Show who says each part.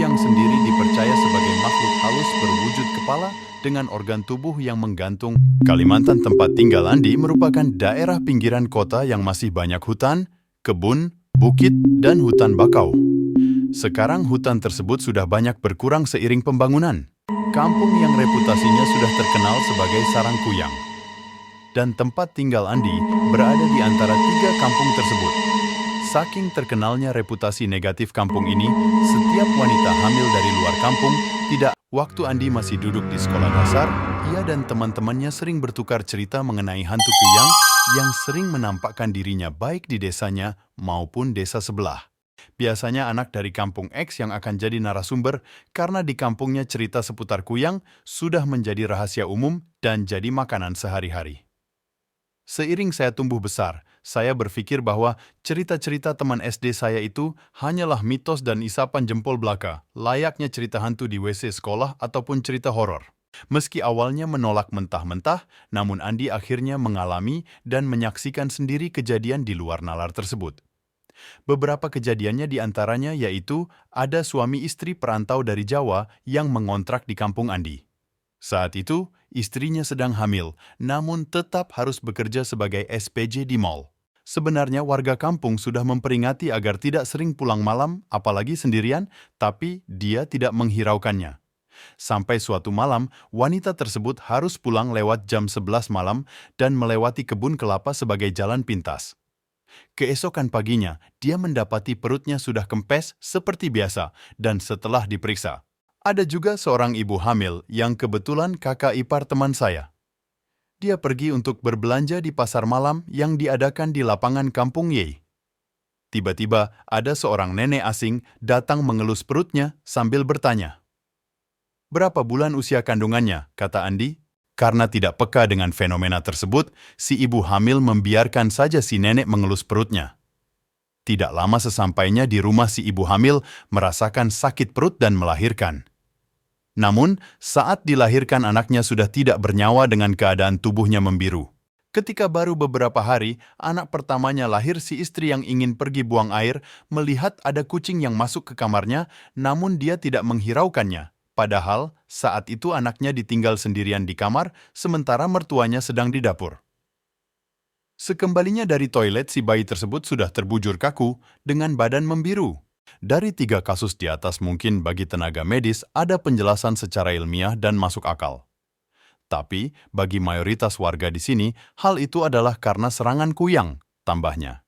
Speaker 1: kuyang sendiri dipercaya sebagai makhluk halus berwujud kepala dengan organ tubuh yang menggantung. Kalimantan tempat tinggal Andi merupakan daerah pinggiran kota yang masih banyak hutan, kebun, bukit, dan hutan bakau. Sekarang hutan tersebut sudah banyak berkurang seiring pembangunan. Kampung yang reputasinya sudah terkenal sebagai sarang kuyang. Dan tempat tinggal Andi berada di antara tiga kampung tersebut. Saking terkenalnya reputasi negatif kampung ini, setiap wanita hamil dari luar kampung tidak. Waktu Andi masih duduk di sekolah dasar, ia dan teman-temannya sering bertukar cerita mengenai hantu kuyang yang sering menampakkan dirinya baik di desanya maupun desa sebelah. Biasanya anak dari kampung X yang akan jadi narasumber karena di kampungnya cerita seputar kuyang sudah menjadi rahasia umum dan jadi makanan sehari-hari. Seiring saya tumbuh besar, saya berpikir bahwa cerita-cerita teman SD saya itu hanyalah mitos dan isapan jempol belaka, layaknya cerita hantu di WC sekolah ataupun cerita horor. Meski awalnya menolak mentah-mentah, namun Andi akhirnya mengalami dan menyaksikan sendiri kejadian di luar nalar tersebut. Beberapa kejadiannya diantaranya yaitu ada suami istri perantau dari Jawa yang mengontrak di kampung Andi. Saat itu, istrinya sedang hamil, namun tetap harus bekerja sebagai SPJ di mal. Sebenarnya warga kampung sudah memperingati agar tidak sering pulang malam, apalagi sendirian, tapi dia tidak menghiraukannya. Sampai suatu malam, wanita tersebut harus pulang lewat jam 11 malam dan melewati kebun kelapa sebagai jalan pintas. Keesokan paginya, dia mendapati perutnya sudah kempes seperti biasa dan setelah diperiksa. Ada juga seorang ibu hamil yang kebetulan kakak ipar teman saya. Dia pergi untuk berbelanja di pasar malam yang diadakan di lapangan kampung Y. Tiba-tiba ada seorang nenek asing datang mengelus perutnya sambil bertanya. "Berapa bulan usia kandungannya?" kata Andi. Karena tidak peka dengan fenomena tersebut, si ibu hamil membiarkan saja si nenek mengelus perutnya. Tidak lama sesampainya di rumah si ibu hamil merasakan sakit perut dan melahirkan. Namun, saat dilahirkan anaknya sudah tidak bernyawa dengan keadaan tubuhnya membiru. Ketika baru beberapa hari, anak pertamanya lahir, si istri yang ingin pergi buang air melihat ada kucing yang masuk ke kamarnya, namun dia tidak menghiraukannya. Padahal, saat itu anaknya ditinggal sendirian di kamar, sementara mertuanya sedang di dapur. Sekembalinya dari toilet, si bayi tersebut sudah terbujur kaku dengan badan membiru. Dari 3 kasus di atas mungkin bagi tenaga medis ada penjelasan secara ilmiah dan masuk akal. Tapi, bagi mayoritas warga di sini, hal itu adalah karena serangan kuyang, tambahnya.